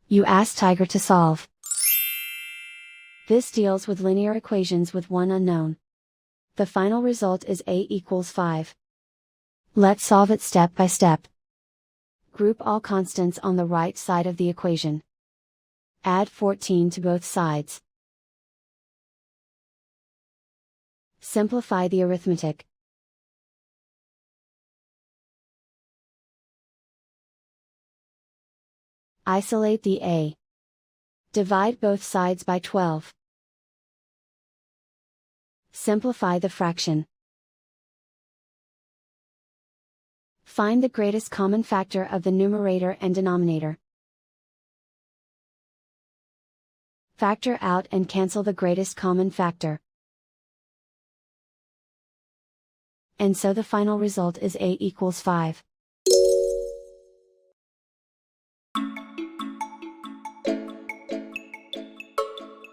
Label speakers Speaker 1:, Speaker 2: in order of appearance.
Speaker 1: You ask Tiger to solve. This deals with linear equations with one unknown. The final result is a equals 5. Let's solve it step by step. Group all constants on the right side of the equation. Add 14 to both sides. Simplify the arithmetic. Isolate the a. Divide both sides by 12. Simplify the fraction. Find the greatest common factor of the numerator and denominator. Factor out and cancel the greatest common factor. And so the final result is a equals 5.